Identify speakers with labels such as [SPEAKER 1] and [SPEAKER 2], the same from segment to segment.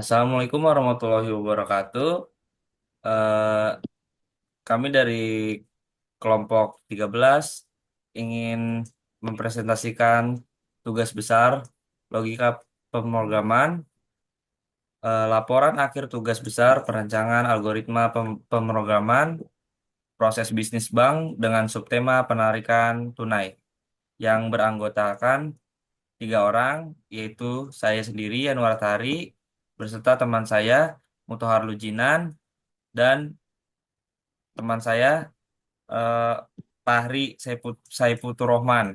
[SPEAKER 1] Assalamualaikum warahmatullahi wabarakatuh. Eh, Kami dari kelompok 13 ingin mempresentasikan tugas besar logika pemrograman, laporan akhir tugas besar perancangan algoritma pemrograman, proses bisnis bank dengan subtema penarikan tunai yang beranggotakan 3 orang, yaitu saya sendiri Yanuar Tari beserta teman saya Mutohar Lujinan dan teman saya eh, Fahri Saifutur Rohman.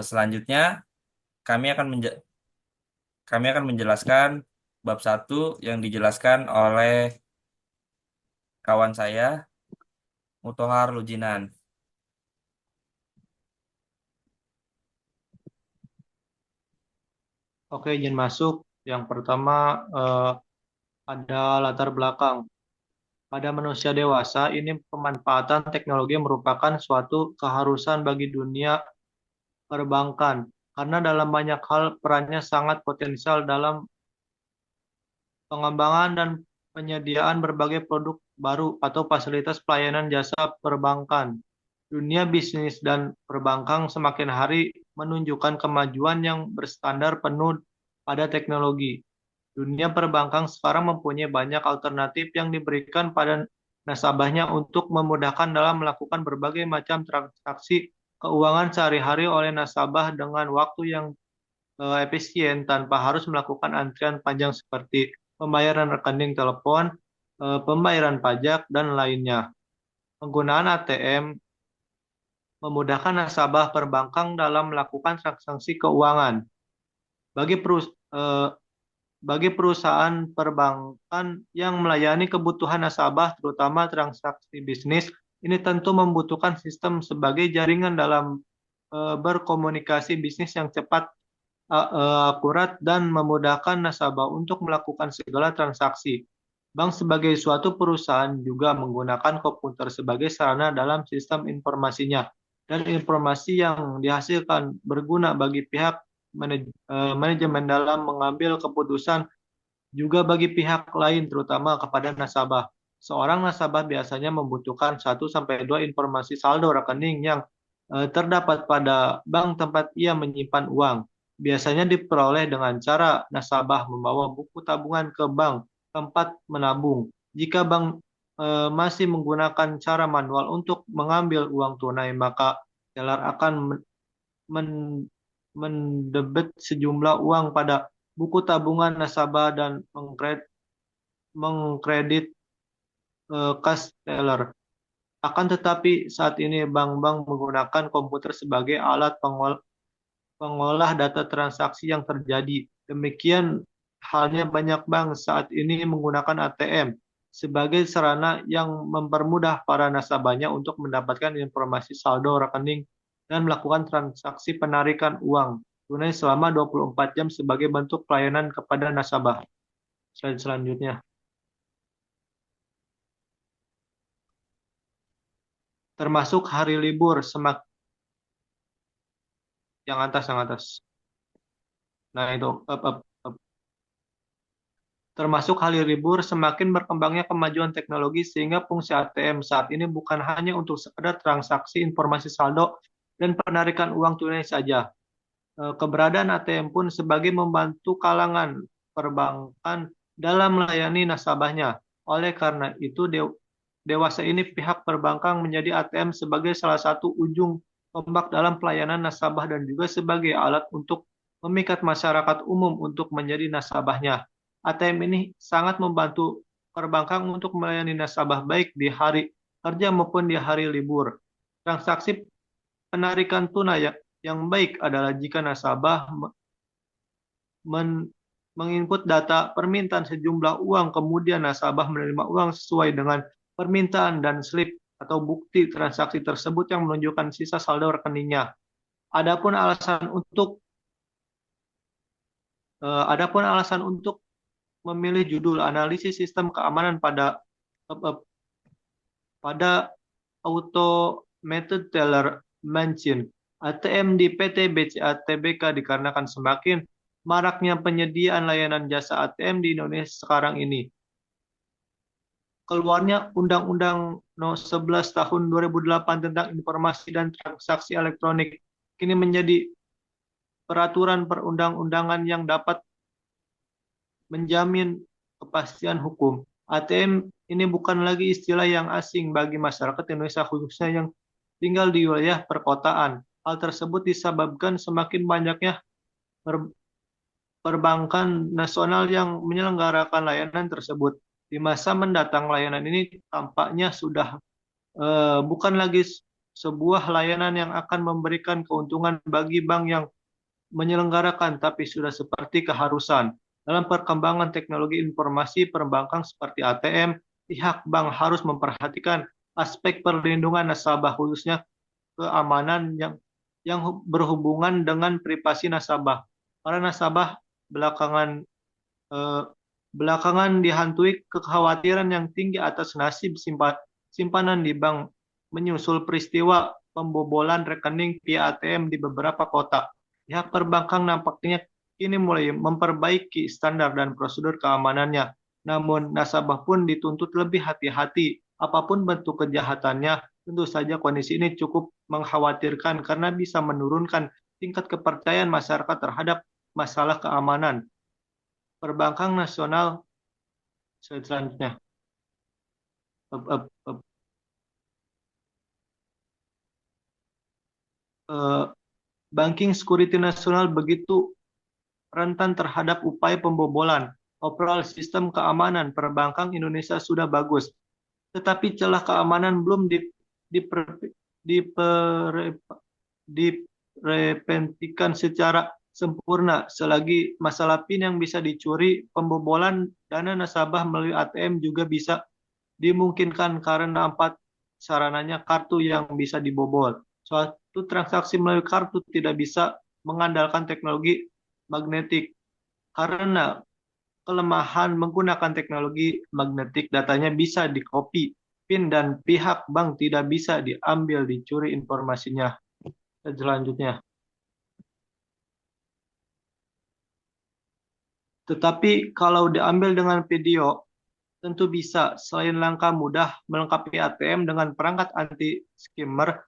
[SPEAKER 1] Selanjutnya kami akan kami akan menjelaskan bab satu yang dijelaskan oleh kawan saya Mutohar Lujinan.
[SPEAKER 2] Oke, izin masuk. Yang pertama ada latar belakang. Pada manusia dewasa, ini pemanfaatan teknologi merupakan suatu keharusan bagi dunia perbankan. Karena dalam banyak hal perannya sangat potensial dalam pengembangan dan penyediaan berbagai produk baru atau fasilitas pelayanan jasa perbankan. Dunia bisnis dan perbankan semakin hari menunjukkan kemajuan yang berstandar penuh pada teknologi. Dunia perbankan sekarang mempunyai banyak alternatif yang diberikan pada nasabahnya untuk memudahkan dalam melakukan berbagai macam transaksi keuangan sehari-hari oleh nasabah dengan waktu yang efisien tanpa harus melakukan antrian panjang seperti pembayaran rekening telepon, pembayaran pajak, dan lainnya. Penggunaan ATM memudahkan nasabah perbankan dalam melakukan transaksi keuangan. Bagi perus- eh, bagi perusahaan perbankan yang melayani kebutuhan nasabah, terutama transaksi bisnis, ini tentu membutuhkan sistem sebagai jaringan dalam berkomunikasi bisnis yang cepat, akurat, dan memudahkan nasabah untuk melakukan segala transaksi. Bank sebagai suatu perusahaan juga menggunakan komputer sebagai sarana dalam sistem informasinya, dan informasi yang dihasilkan berguna bagi pihak manajemen dalam mengambil keputusan juga bagi pihak lain, terutama kepada nasabah. Seorang nasabah biasanya membutuhkan 1 sampai 2 informasi saldo rekening yang terdapat pada bank tempat ia menyimpan uang. Biasanya diperoleh dengan cara nasabah membawa buku tabungan ke bank tempat menabung. Jika bank masih menggunakan cara manual untuk mengambil uang tunai, maka teller akan men- mendebit sejumlah uang pada buku tabungan nasabah dan mengkredit kas teller. Akan tetapi saat ini bank-bank menggunakan komputer sebagai alat pengolah data transaksi yang terjadi. Demikian halnya banyak bank saat ini menggunakan ATM sebagai sarana yang mempermudah para nasabahnya untuk mendapatkan informasi saldo rekening dan melakukan transaksi penarikan uang tunai selama 24 jam sebagai bentuk pelayanan kepada nasabah. Slide selanjutnya. Termasuk hari libur yang atas. Nah, itu up. Termasuk hari libur, semakin berkembangnya kemajuan teknologi sehingga fungsi ATM saat ini bukan hanya untuk sekedar transaksi informasi saldo dan penarikan uang tunai saja. Keberadaan ATM pun sebagai membantu kalangan perbankan dalam melayani nasabahnya. Oleh karena itu, dewasa ini pihak perbankan menjadi ATM sebagai salah satu ujung tombak dalam pelayanan nasabah dan juga sebagai alat untuk memikat masyarakat umum untuk menjadi nasabahnya. ATM ini sangat membantu perbankan untuk melayani nasabah baik di hari kerja maupun di hari libur. Transaksi penarikan tunai yang baik adalah jika nasabah men- menginput data permintaan sejumlah uang, kemudian nasabah menerima uang sesuai dengan permintaan dan slip atau bukti transaksi tersebut yang menunjukkan sisa saldo rekeningnya. Adapun alasan untuk Adapun alasan untuk memilih judul analisis sistem keamanan pada automated teller machine ATM di PT BCA Tbk dikarenakan semakin maraknya penyediaan layanan jasa ATM di Indonesia sekarang ini. Keluarnya Undang-Undang No. 11 tahun 2008 tentang informasi dan transaksi elektronik kini menjadi peraturan perundang-undangan yang dapat menjamin kepastian hukum. ATM ini bukan lagi istilah yang asing bagi masyarakat Indonesia khususnya yang tinggal di wilayah perkotaan. Hal tersebut disebabkan semakin banyaknya perbankan nasional yang menyelenggarakan layanan tersebut. Di masa mendatang layanan ini tampaknya sudah bukan lagi sebuah layanan yang akan memberikan keuntungan bagi bank yang menyelenggarakan, tapi sudah seperti keharusan. Dalam perkembangan teknologi informasi perbankan seperti ATM, pihak bank harus memperhatikan aspek perlindungan nasabah, khususnya keamanan yang berhubungan dengan privasi nasabah. Para nasabah belakangan eh, belakangan dihantui kekhawatiran yang tinggi atas nasib simpanan di bank menyusul peristiwa pembobolan rekening via ATM di beberapa kota. Pihak perbankan nampaknya kini mulai memperbaiki standar dan prosedur keamanannya. Namun, nasabah pun dituntut lebih hati-hati. Apapun bentuk kejahatannya, tentu saja kondisi ini cukup mengkhawatirkan karena bisa menurunkan tingkat kepercayaan masyarakat terhadap masalah keamanan. Perbankan nasional selanjutnya. Up, up, up. Uh, Banking Security Nasional begitu rentan terhadap upaya pembobolan. Overall sistem keamanan perbankan Indonesia sudah bagus, tetapi celah keamanan belum dipreventikan secara sempurna. Selagi masalah PIN yang bisa dicuri, pembobolan dana nasabah melalui ATM juga bisa dimungkinkan karena empat sarananya kartu yang bisa dibobol. Suatu transaksi melalui kartu tidak bisa mengandalkan teknologi magnetik karena kelemahan menggunakan teknologi magnetik, datanya bisa dikopi PIN dan pihak bank tidak bisa diambil, dicuri informasinya. Selanjutnya. Tetapi kalau diambil dengan video, tentu bisa. Selain langkah mudah melengkapi ATM dengan perangkat anti-skimmer,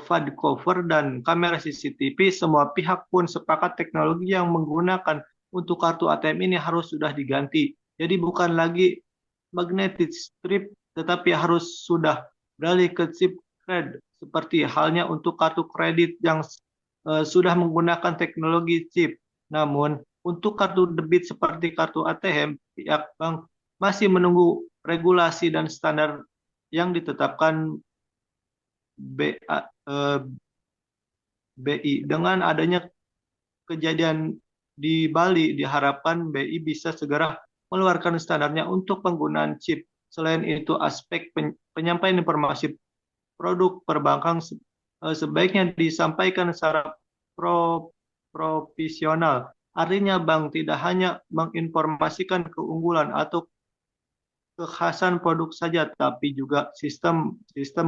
[SPEAKER 2] FAD cover, dan kamera CCTV, semua pihak pun sepakat teknologi yang menggunakan untuk kartu ATM ini harus sudah diganti. Jadi bukan lagi magnetic strip, tetapi harus sudah beralih ke chip cred, seperti halnya untuk kartu kredit yang sudah menggunakan teknologi chip. Namun, untuk kartu debit seperti kartu ATM, pihak bank masih menunggu regulasi dan standar yang ditetapkan BI. Dengan adanya kejadian di Bali, diharapkan BI bisa segera mengeluarkan standarnya untuk penggunaan chip. Selain itu, aspek penyampaian informasi produk perbankan sebaiknya disampaikan secara profesional. Artinya bank tidak hanya menginformasikan keunggulan atau kekhasan produk saja, tapi juga sistem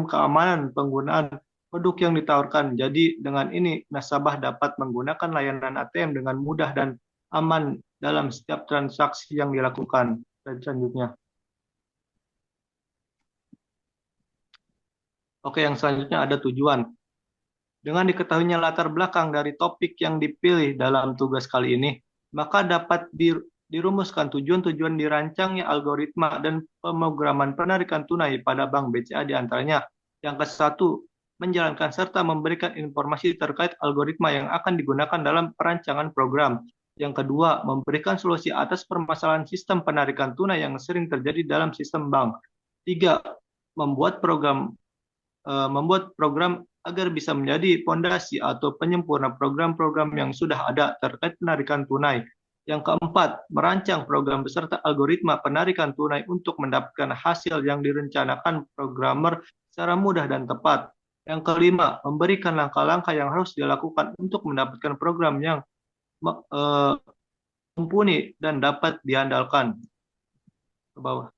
[SPEAKER 2] keamanan penggunaan produk yang ditawarkan. Jadi dengan ini nasabah dapat menggunakan layanan ATM dengan mudah dan aman dalam setiap transaksi yang dilakukan. Dan selanjutnya. Oke, yang selanjutnya ada tujuan. Dengan diketahuinya latar belakang dari topik yang dipilih dalam tugas kali ini, maka dapat dirumuskan tujuan-tujuan dirancangnya algoritma dan pemrograman penarikan tunai pada Bank BCA di antaranya. Yang ke-1, menjalankan serta memberikan informasi terkait algoritma yang akan digunakan dalam perancangan program. Yang kedua, memberikan solusi atas permasalahan sistem penarikan tunai yang sering terjadi dalam sistem bank. Tiga, membuat program agar bisa menjadi fondasi atau penyempurna program-program yang sudah ada terkait penarikan tunai. Yang keempat, merancang program beserta algoritma penarikan tunai untuk mendapatkan hasil yang direncanakan programmer secara mudah dan tepat. Yang kelima, memberikan langkah-langkah yang harus dilakukan untuk mendapatkan program yang mumpuni dan dapat diandalkan. Ke bawah.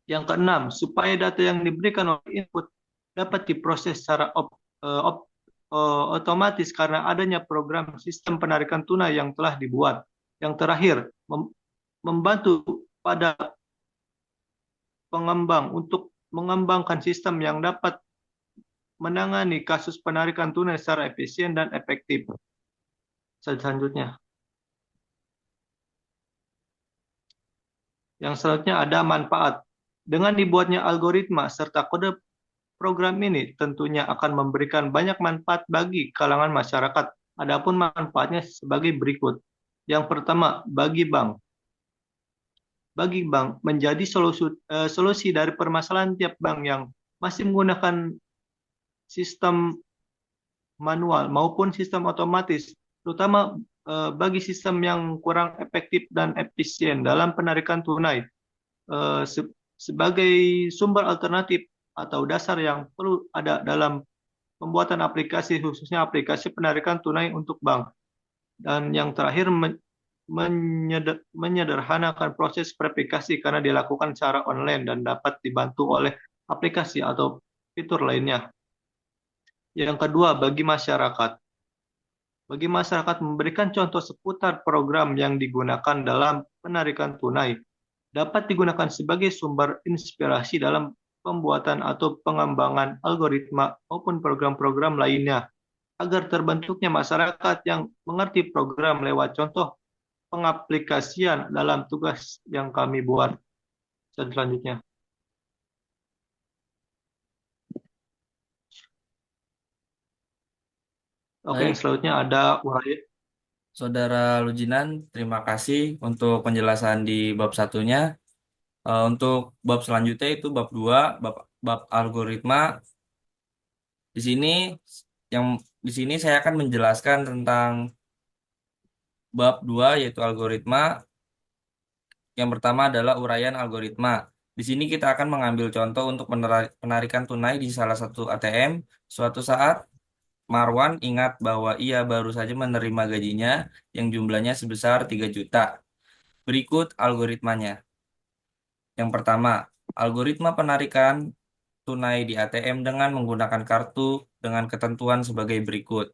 [SPEAKER 2] Yang keenam, supaya data yang diberikan oleh input dapat diproses secara otomatis karena adanya program sistem penarikan tunai yang telah dibuat. Yang terakhir, membantu pada pengembang untuk mengembangkan sistem yang dapat menangani kasus penarikan tunai secara efisien dan efektif. Selanjutnya, yang selanjutnya ada manfaat. Dengan dibuatnya algoritma serta kode program ini tentunya akan memberikan banyak manfaat bagi kalangan masyarakat. Adapun manfaatnya sebagai berikut. Yang pertama, bagi bank menjadi solusi dari permasalahan tiap bank yang masih menggunakan sistem manual maupun sistem otomatis, terutama bagi sistem yang kurang efektif dan efisien dalam penarikan tunai. Sebagai sumber alternatif atau dasar yang perlu ada dalam pembuatan aplikasi, khususnya aplikasi penarikan tunai untuk bank. Dan yang terakhir, menyederhanakan proses verifikasi karena dilakukan secara online dan dapat dibantu oleh aplikasi atau fitur lainnya. Yang kedua, bagi masyarakat. Bagi masyarakat memberikan contoh seputar program yang digunakan dalam penarikan tunai dapat digunakan sebagai sumber inspirasi dalam pembuatan atau pengembangan algoritma maupun program-program lainnya agar terbentuknya masyarakat yang mengerti program lewat contoh pengaplikasian dalam tugas yang kami buat. Selanjutnya. Oke,
[SPEAKER 1] Baik,
[SPEAKER 2] selanjutnya ada uraian.
[SPEAKER 1] Saudara Lujinan, terima kasih untuk penjelasan di bab satunya. Untuk bab selanjutnya itu bab 2, bab algoritma. Di sini yang di sini saya akan menjelaskan tentang bab 2 yaitu algoritma. Yang pertama adalah uraian algoritma. Di sini kita akan mengambil contoh untuk penarikan tunai di salah satu ATM. Suatu saat Marwan ingat bahwa ia baru saja menerima gajinya yang jumlahnya sebesar 3 juta. Berikut algoritmanya. Yang pertama, algoritma penarikan tunai di ATM dengan menggunakan kartu dengan ketentuan sebagai berikut.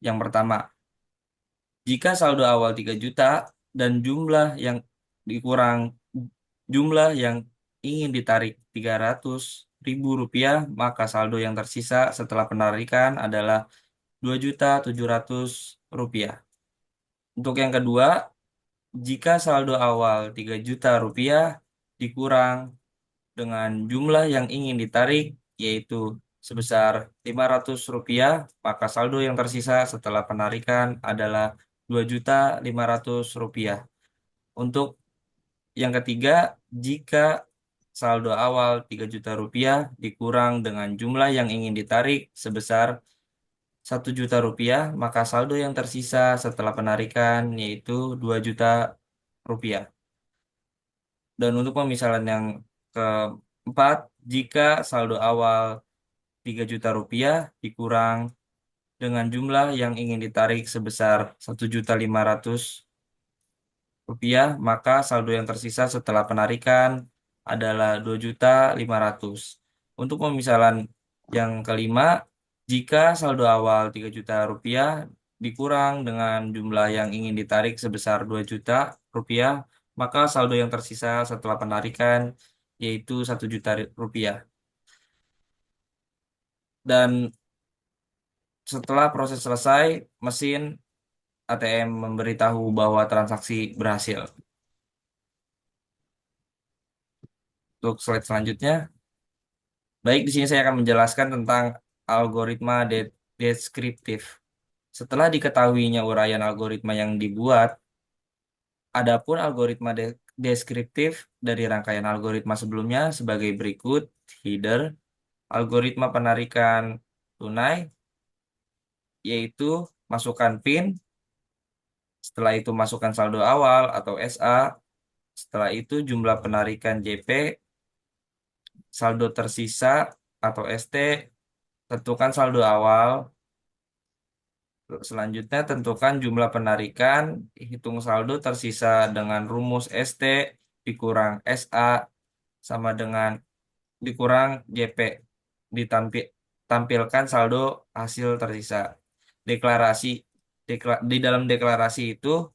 [SPEAKER 1] Yang pertama, jika saldo awal 3 juta dan dikurang jumlah yang ingin ditarik 300.000 rupiah, maka saldo yang tersisa setelah penarikan adalah 2.700.000 rupiah. Untuk yang kedua, jika saldo awal 3 juta rupiah dikurang dengan jumlah yang ingin ditarik yaitu sebesar 500 rupiah, maka saldo yang tersisa setelah penarikan adalah 2.500.000 rupiah. Untuk yang ketiga, jika saldo awal 3 juta rupiah dikurang dengan jumlah yang ingin ditarik sebesar 1 juta rupiah, maka saldo yang tersisa setelah penarikan yaitu 2 juta rupiah. Dan untuk pemisalan yang keempat, jika saldo awal 3 juta rupiah dikurang dengan jumlah yang ingin ditarik sebesar 1.500.000 rupiah, maka saldo yang tersisa setelah penarikan adalah 2.500.000. Untuk pemisalan yang kelima, jika saldo awal 3 juta rupiah dikurang dengan jumlah yang ingin ditarik sebesar 2 juta rupiah, maka saldo yang tersisa setelah penarikan yaitu 1 juta rupiah. Dan setelah proses selesai, mesin ATM memberitahu bahwa transaksi berhasil. Untuk slide selanjutnya, baik, di sini saya akan menjelaskan tentang algoritma deskriptif. Setelah diketahuinya uraian algoritma yang dibuat, adapun algoritma deskriptif dari rangkaian algoritma sebelumnya sebagai berikut: header, algoritma penarikan tunai, yaitu masukkan PIN, setelah itu masukkan saldo awal atau SA, setelah itu jumlah penarikan JP, saldo tersisa atau ST, tentukan saldo awal. Selanjutnya tentukan jumlah penarikan, hitung saldo tersisa dengan rumus ST dikurang SA sama dengan dikurang JP, ditampil tampilkan saldo hasil tersisa. Deklarasi di dalam deklarasi itu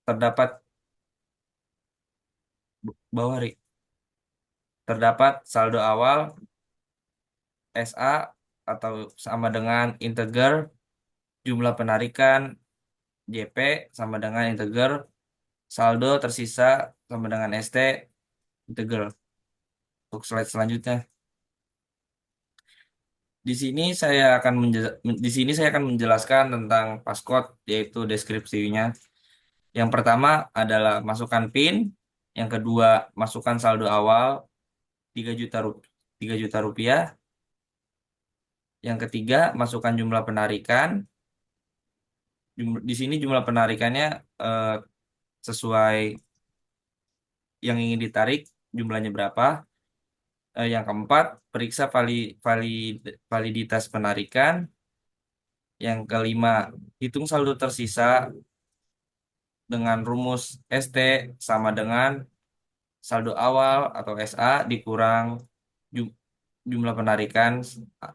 [SPEAKER 1] terdapat bawah Ri, terdapat saldo awal SA atau sama dengan integer, jumlah penarikan JP sama dengan integer, saldo tersisa sama dengan ST integer. Untuk slide selanjutnya, di sini saya akan menjelaskan tentang passcode yaitu deskripsinya. Yang pertama adalah masukkan PIN, yang kedua masukkan saldo awal 3 juta rupiah, yang ketiga masukkan jumlah penarikan. Di sini jumlah penarikannya eh, sesuai yang ingin ditarik jumlahnya berapa. Yang keempat, periksa validitas penarikan. Yang kelima, hitung saldo tersisa dengan rumus ST sama dengan saldo awal atau SA dikurang ju- jumlah penarikan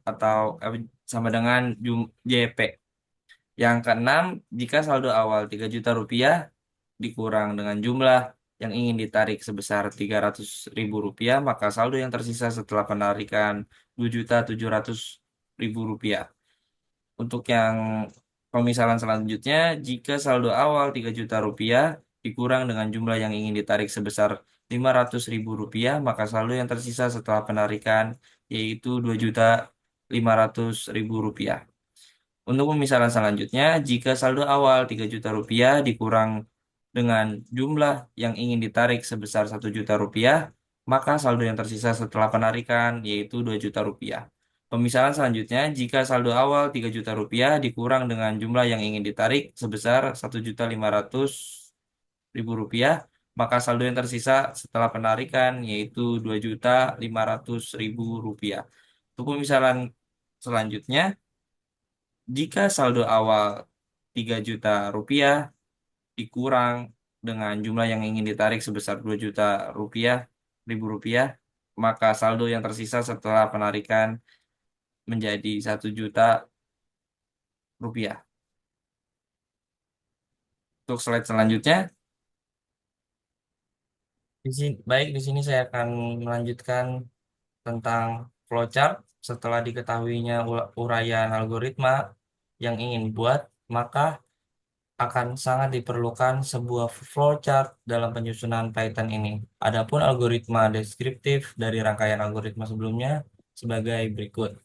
[SPEAKER 1] atau sama dengan JP. Yang keenam, jika saldo awal 3 juta rupiah dikurang dengan jumlah yang ingin ditarik sebesar 300.000 rupiah, maka saldo yang tersisa setelah penarikan 2.700.000 rupiah. Untuk yang pemisalan selanjutnya, jika saldo awal 3 juta rupiah dikurang dengan jumlah yang ingin ditarik sebesar 500.000 rupiah, maka saldo yang tersisa setelah penarikan yaitu 2.500.000 rupiah. Untuk pemisalan selanjutnya, jika saldo awal 3 juta rupiah dikurang dengan jumlah yang ingin ditarik sebesar 1 juta rupiah, maka saldo yang tersisa setelah penarikan yaitu 2 juta rupiah. Pemisalan selanjutnya, jika saldo awal 3 juta rupiah dikurang dengan jumlah yang ingin ditarik sebesar 1.500.000 rupiah, maka saldo yang tersisa setelah penarikan yaitu 2.500.000 rupiah. Untuk pemisalan selanjutnya, jika saldo awal 3 juta rupiah dikurang dengan jumlah yang ingin ditarik sebesar 2 juta rupiah, maka saldo yang tersisa setelah penarikan menjadi 1 juta rupiah. Untuk slide selanjutnya, di sini saya akan melanjutkan tentang flowchart. Setelah diketahuinya uraian algoritma yang ingin buat, maka akan sangat diperlukan sebuah flowchart dalam penyusunan Python ini. Adapun algoritma deskriptif dari rangkaian algoritma sebelumnya sebagai berikut.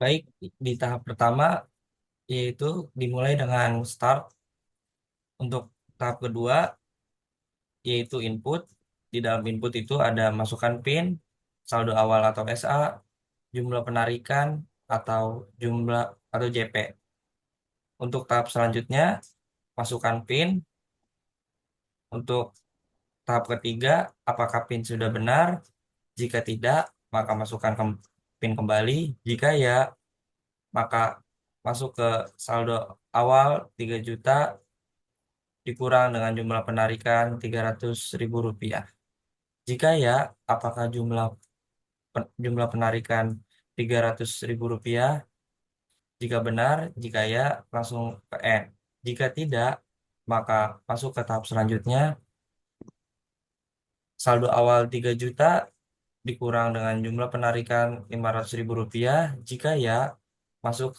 [SPEAKER 1] Baik, di tahap pertama yaitu dimulai dengan start. Untuk tahap kedua yaitu input. Di dalam input itu ada masukkan PIN, saldo awal atau SA, jumlah penarikan atau jumlah atau JP. Untuk tahap selanjutnya masukkan PIN. Untuk tahap ketiga, apakah PIN sudah benar? Jika tidak, maka masukkan PIN kembali. Jika ya, maka masuk ke saldo awal 3 juta dikurang dengan jumlah penarikan 300.000 rupiah. Jika ya, apakah jumlah penarikan 300.000 rupiah? Jika benar, jika ya, langsung ke N. Jika tidak, maka masuk ke tahap selanjutnya. Saldo awal 3 juta dikurang dengan jumlah penarikan 500.000 rupiah. Jika ya, masuk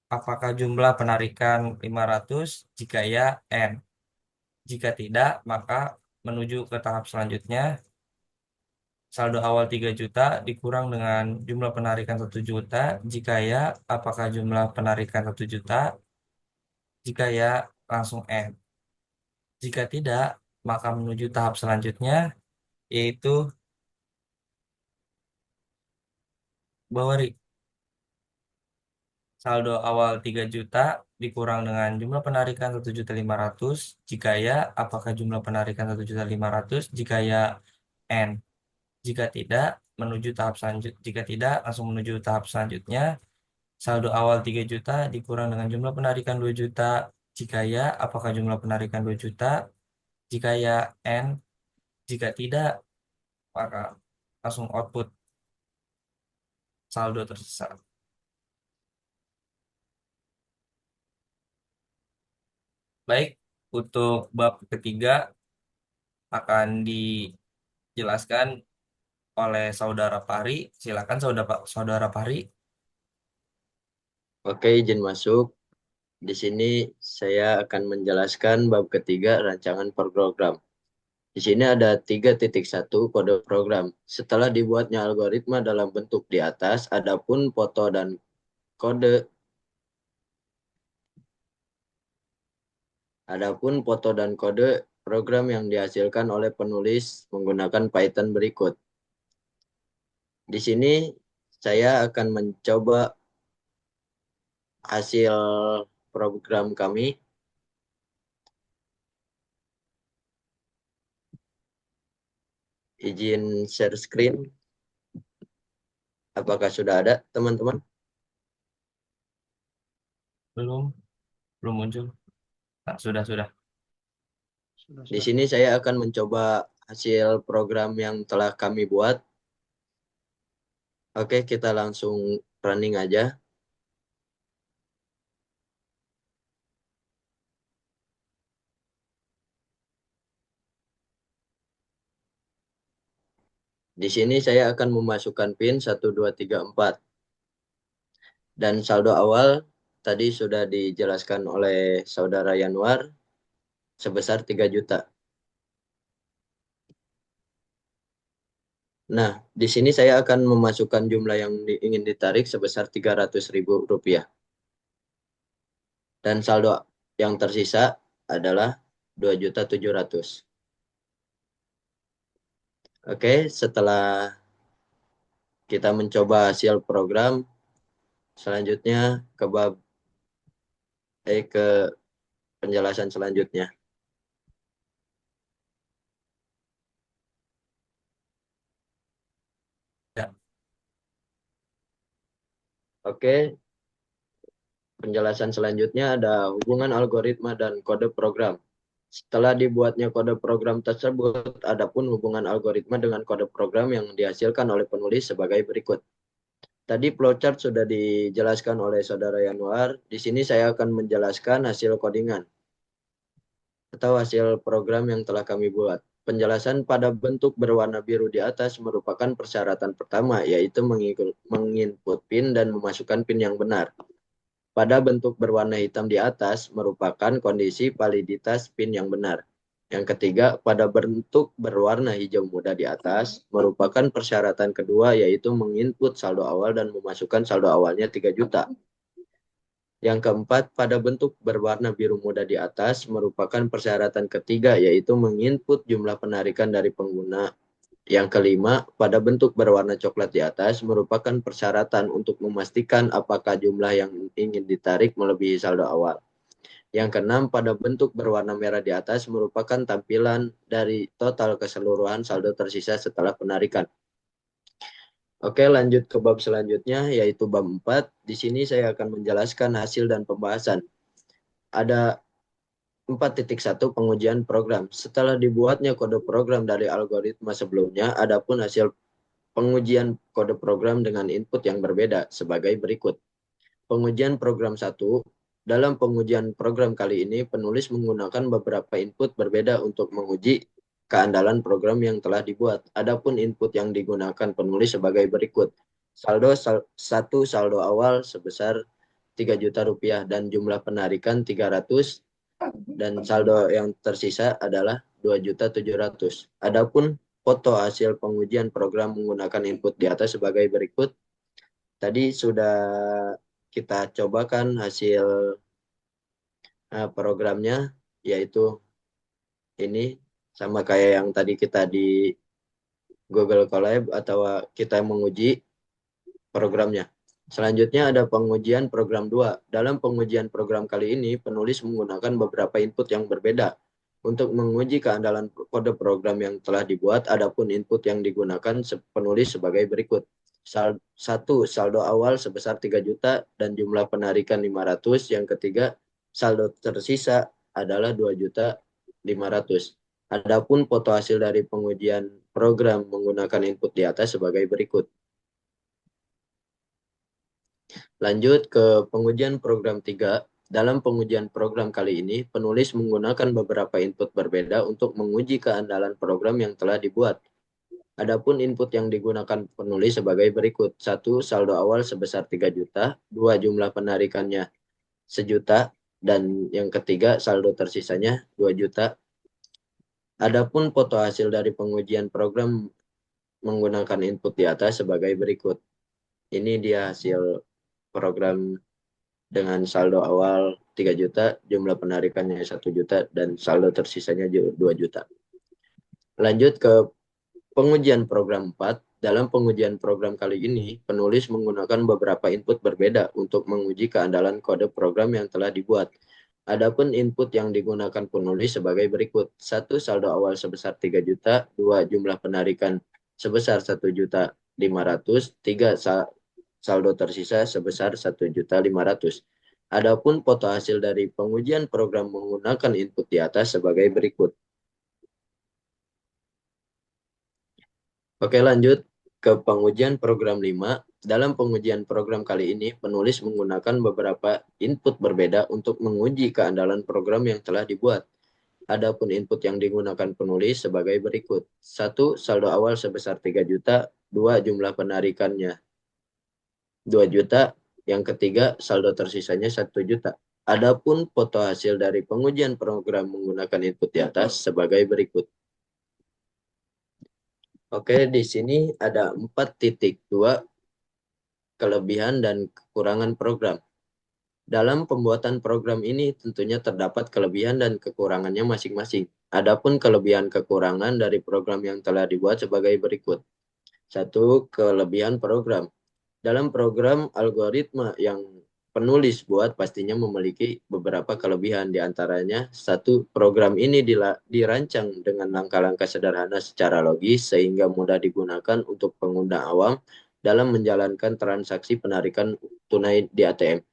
[SPEAKER 1] apakah jumlah penarikan 500? Jika ya, N. Jika tidak, maka menuju ke tahap selanjutnya. Saldo awal 3 juta dikurang dengan jumlah penarikan 1 juta. Jika ya, apakah jumlah penarikan 1 juta? Jika ya, langsung N. Jika tidak, maka menuju tahap selanjutnya, yaitu bahwa saldo awal 3 juta dikurang dengan jumlah penarikan 1.500.000. Jika ya, apakah jumlah penarikan 1.500.000? Jika ya, N. Jika tidak, jika tidak, langsung menuju tahap selanjutnya. Saldo awal 3 juta dikurang dengan jumlah penarikan 2 juta. Jika ya, apakah jumlah penarikan 2 juta? Jika ya, N. Jika tidak, maka langsung output saldo tersisa. Baik, untuk bab ketiga akan dijelaskan oleh Saudara Pari. Silakan Saudara Pari.
[SPEAKER 3] Oke, izin masuk. Di sini saya akan menjelaskan bab ketiga rancangan program. Di sini ada 3.1 kode program. Setelah dibuatnya algoritma dalam bentuk di atas, kode, adapun foto dan kode program yang dihasilkan oleh penulis menggunakan Python berikut. Di sini saya akan mencoba hasil program kami. Izin share screen. Apakah sudah ada, teman-teman?
[SPEAKER 1] Belum, belum muncul. Nah, sudah.
[SPEAKER 2] Sudah,
[SPEAKER 3] Di
[SPEAKER 2] sudah.
[SPEAKER 3] sini saya akan mencoba hasil program yang telah kami buat. Oke, kita langsung running aja. Di sini saya akan memasukkan PIN 1234. Dan saldo awal tadi sudah dijelaskan oleh Saudara Yanuar sebesar 3 juta. Nah, di sini saya akan memasukkan jumlah yang ingin ditarik sebesar Rp300.000. Dan saldo yang tersisa adalah 2.700.000. Oke, setelah kita mencoba hasil program, selanjutnya ke penjelasan selanjutnya.
[SPEAKER 1] Ya,
[SPEAKER 3] Oke, penjelasan selanjutnya ada hubungan algoritma dan kode program. Setelah dibuatnya kode program tersebut, adapun hubungan algoritma dengan kode program yang dihasilkan oleh penulis sebagai berikut. Tadi flowchart sudah dijelaskan oleh Saudara Yanuar. Di sini saya akan menjelaskan hasil codingan atau hasil program yang telah kami buat. Penjelasan pada bentuk berwarna biru di atas merupakan persyaratan pertama, yaitu menginput PIN dan memasukkan PIN yang benar. Pada bentuk berwarna hitam di atas merupakan kondisi validitas PIN yang benar. Yang ketiga, pada bentuk berwarna hijau muda di atas merupakan persyaratan kedua, yaitu menginput saldo awal dan memasukkan saldo awalnya 3 juta. Yang keempat, pada bentuk berwarna biru muda di atas merupakan persyaratan ketiga, yaitu menginput jumlah penarikan dari pengguna. Yang kelima, pada bentuk berwarna coklat di atas merupakan persyaratan untuk memastikan apakah jumlah yang ingin ditarik melebihi saldo awal. Yang keenam, pada bentuk berwarna merah di atas merupakan tampilan dari total keseluruhan saldo tersisa setelah penarikan. Oke, lanjut ke bab selanjutnya, yaitu bab 4. Di sini saya akan menjelaskan hasil dan pembahasan. Ada 4.1 pengujian program. Setelah dibuatnya kode program dari algoritma sebelumnya, adapun hasil pengujian kode program dengan input yang berbeda sebagai berikut. Pengujian program 1. Dalam pengujian program kali ini, penulis menggunakan beberapa input berbeda untuk menguji keandalan program yang telah dibuat. Adapun input yang digunakan penulis sebagai berikut. Satu saldo awal sebesar 3 juta rupiah dan jumlah penarikan 300 dan saldo yang tersisa adalah 2.700.000. Adapun foto hasil pengujian program menggunakan input di atas sebagai berikut. Tadi sudah kita cobakan hasil programnya, yaitu ini sama kayak yang tadi kita di Google Colab atau kita menguji programnya. Selanjutnya ada pengujian program 2. Dalam pengujian program kali ini, penulis menggunakan beberapa input yang berbeda untuk menguji keandalan kode program yang telah dibuat. Adapun input yang digunakan penulis sebagai berikut. Satu, saldo awal sebesar 3 juta dan jumlah penarikan 500. Yang ketiga, saldo tersisa adalah 2.500.000. Adapun foto hasil dari pengujian program menggunakan input di atas sebagai berikut. Lanjut ke pengujian program 3. Dalam pengujian program kali ini, penulis menggunakan beberapa input berbeda untuk menguji keandalan program yang telah dibuat. Adapun input yang digunakan penulis sebagai berikut. 1. Saldo awal sebesar 3 juta. 2. Jumlah penarikannya 1 juta. Dan yang ketiga, saldo tersisanya 2 juta. Adapun foto hasil dari pengujian program menggunakan input di atas sebagai berikut. Ini dia hasil program dengan saldo awal 3 juta, jumlah penarikannya 1 juta, dan saldo tersisanya 2 juta. Lanjut ke pengujian program 4. Dalam pengujian program kali ini, penulis menggunakan beberapa input berbeda untuk menguji keandalan kode program yang telah dibuat. Adapun input yang digunakan penulis sebagai berikut. 1. Saldo awal sebesar 3 juta. 2. Jumlah penarikan sebesar 1.500.000. 3. Saldo tersisa sebesar 1.500.000. Adapun foto hasil dari pengujian program menggunakan input di atas sebagai berikut. Oke, lanjut ke pengujian program 5. Dalam pengujian program kali ini, penulis menggunakan beberapa input berbeda untuk menguji keandalan program yang telah dibuat. Adapun input yang digunakan penulis sebagai berikut. 1. Saldo awal sebesar 3 juta. 2. Jumlah penarikannya 2 juta. Yang ketiga, saldo tersisanya 1 juta. Adapun foto hasil dari pengujian program menggunakan input di atas sebagai berikut. Oke, di sini ada 4.2 kelebihan dan kekurangan program. Dalam pembuatan program ini tentunya terdapat kelebihan dan kekurangannya masing-masing. Adapun kelebihan kekurangan dari program yang telah dibuat sebagai berikut. 1. Kelebihan program. Dalam program algoritma yang penulis buat pastinya memiliki beberapa kelebihan, di antaranya 1. Program ini dirancang dengan langkah-langkah sederhana secara logis sehingga mudah digunakan untuk pengguna awam dalam menjalankan transaksi penarikan tunai di ATM.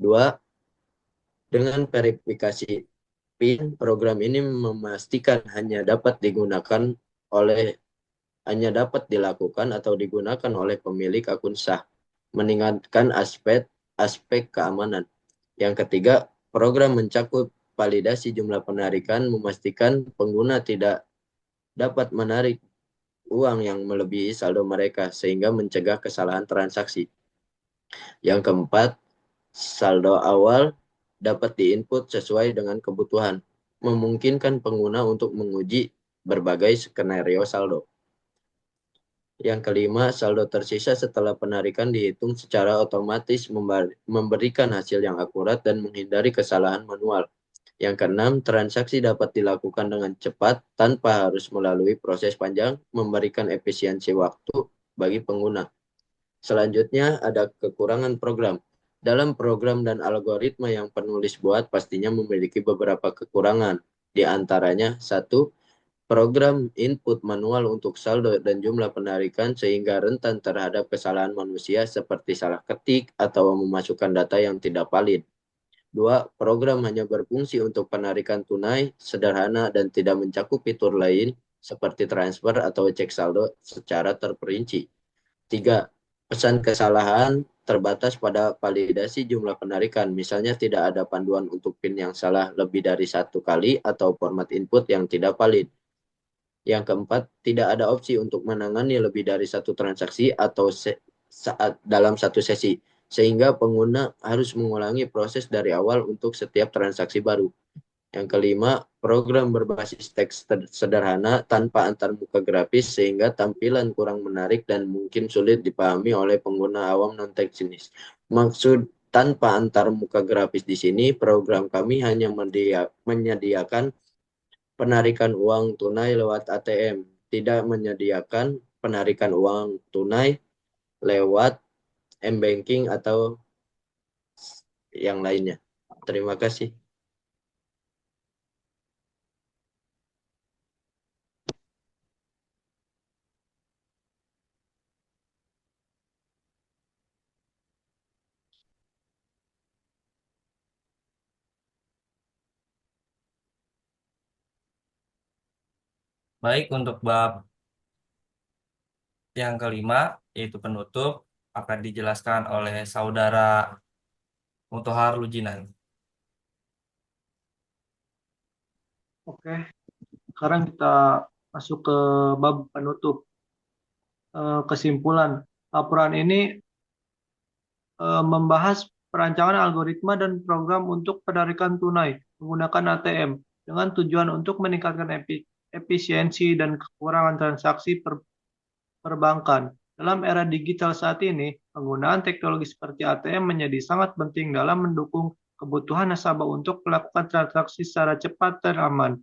[SPEAKER 3] 2. Dengan verifikasi PIN, program ini memastikan hanya dapat dilakukan atau digunakan oleh pemilik akun sah, meningkatkan aspek keamanan. Yang ketiga, program mencakup validasi jumlah penarikan, memastikan pengguna tidak dapat menarik uang yang melebihi saldo mereka, sehingga mencegah kesalahan transaksi. Yang keempat, saldo awal dapat diinput sesuai dengan kebutuhan, memungkinkan pengguna untuk menguji berbagai skenario saldo. Yang kelima, saldo tersisa setelah penarikan dihitung secara otomatis, memberikan hasil yang akurat dan menghindari kesalahan manual. Yang keenam, transaksi dapat dilakukan dengan cepat tanpa harus melalui proses panjang, memberikan efisiensi waktu bagi pengguna. Selanjutnya ada kekurangan program. Dalam program dan algoritma yang penulis buat pastinya memiliki beberapa kekurangan. Di antaranya, 1. Program input manual untuk saldo dan jumlah penarikan sehingga rentan terhadap kesalahan manusia seperti salah ketik atau memasukkan data yang tidak valid. 2. Program hanya berfungsi untuk penarikan tunai, sederhana, dan tidak mencakup fitur lain seperti transfer atau cek saldo secara terperinci. 3. Pesan kesalahan terbatas pada validasi jumlah penarikan. Misalnya tidak ada panduan untuk PIN yang salah lebih dari 1 kali atau format input yang tidak valid. Yang keempat, tidak ada opsi untuk menangani lebih dari satu transaksi atau saat dalam satu sesi, sehingga pengguna harus mengulangi proses dari awal untuk setiap transaksi baru. Yang kelima, program berbasis teks sederhana tanpa antarmuka grafis sehingga tampilan kurang menarik dan mungkin sulit dipahami oleh pengguna awam non-teknis. Maksud tanpa antarmuka grafis di sini, program kami hanya menyediakan penarikan uang tunai lewat ATM, tidak menyediakan penarikan uang tunai lewat m-banking atau yang lainnya. Terima kasih.
[SPEAKER 1] Baik, untuk bab yang kelima, yaitu penutup, akan dijelaskan oleh Saudara Mutohar Lujinan.
[SPEAKER 2] Oke, sekarang kita masuk ke bab penutup. Kesimpulan, laporan ini membahas perancangan algoritma dan program untuk penarikan tunai menggunakan ATM dengan tujuan untuk meningkatkan efisiensi dan kekurangan transaksi perbankan. Dalam era digital saat ini, penggunaan teknologi seperti ATM menjadi sangat penting dalam mendukung kebutuhan nasabah untuk melakukan transaksi secara cepat dan aman.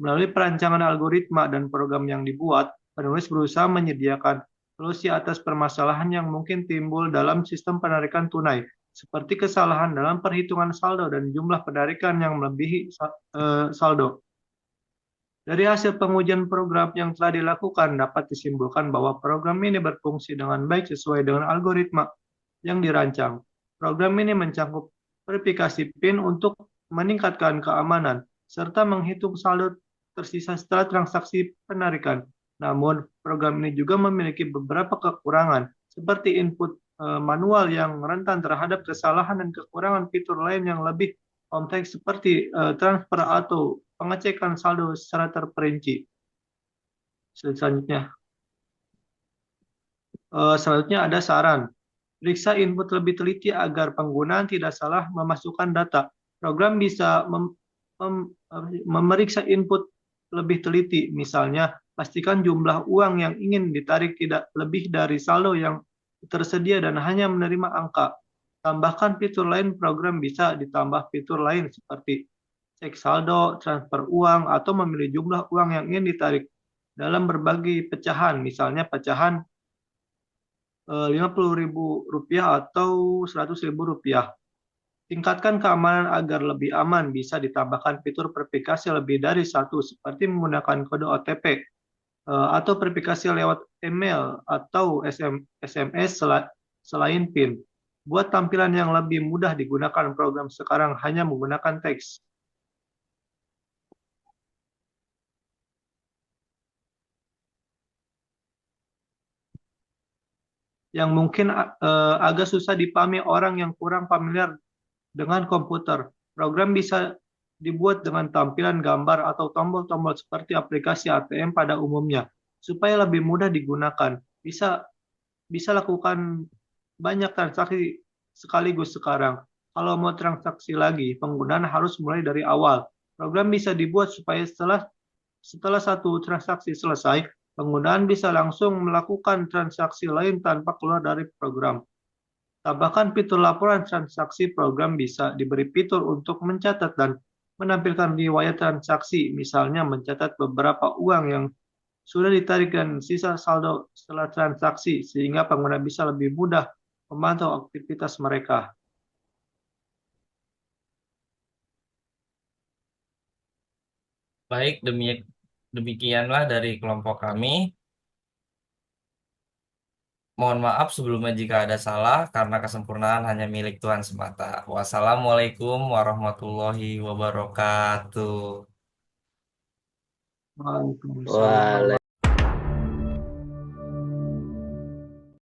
[SPEAKER 2] Melalui perancangan algoritma dan program yang dibuat, penulis berusaha menyediakan solusi atas permasalahan yang mungkin timbul dalam sistem penarikan tunai, seperti kesalahan dalam perhitungan saldo dan jumlah penarikan yang melebihi saldo. Dari hasil pengujian program yang telah dilakukan, dapat disimpulkan bahwa program ini berfungsi dengan baik sesuai dengan algoritma yang dirancang. Program ini mencakup verifikasi PIN untuk meningkatkan keamanan, serta menghitung saldo tersisa setelah transaksi penarikan. Namun, program ini juga memiliki beberapa kekurangan, seperti input manual yang rentan terhadap kesalahan dan kekurangan fitur lain yang lebih kompleks seperti transfer atau pengecekan saldo secara terperinci. Selanjutnya, selanjutnya ada saran. Periksa input lebih teliti agar penggunaan tidak salah memasukkan data. Program bisa memeriksa input lebih teliti, misalnya pastikan jumlah uang yang ingin ditarik tidak lebih dari saldo yang tersedia dan hanya menerima angka. Tambahkan fitur lain, program bisa ditambah fitur lain seperti cek saldo, transfer uang, atau memilih jumlah uang yang ingin ditarik dalam berbagai pecahan, misalnya pecahan Rp50.000 atau Rp100.000. Tingkatkan keamanan agar lebih aman, bisa ditambahkan fitur verifikasi lebih dari satu, seperti menggunakan kode OTP atau verifikasi lewat email atau SMS selain PIN. Buat tampilan yang lebih mudah digunakan, program sekarang hanya menggunakan teks. Yang mungkin agak susah dipahami orang yang kurang familiar dengan komputer. Program bisa dibuat dengan tampilan gambar atau tombol-tombol seperti aplikasi ATM pada umumnya, supaya lebih mudah digunakan. Bisa bisa lakukan banyak transaksi sekaligus sekarang. Kalau mau transaksi lagi, penggunaan harus mulai dari awal. Program bisa dibuat supaya setelah satu transaksi selesai, penggunaan bisa langsung melakukan transaksi lain tanpa keluar dari program. Tambahkan fitur laporan transaksi, program bisa diberi fitur untuk mencatat dan menampilkan riwayat transaksi, misalnya mencatat beberapa uang yang sudah ditarik dan sisa saldo setelah transaksi, sehingga pengguna bisa lebih mudah memantau aktivitas mereka.
[SPEAKER 1] Baik, demikianlah dari kelompok kami. Mohon maaf sebelumnya jika ada salah, karena kesempurnaan hanya milik Tuhan semata. Wassalamualaikum warahmatullahi wabarakatuh.
[SPEAKER 2] Waalaikumsalam
[SPEAKER 3] Wah,
[SPEAKER 2] warahmatullahi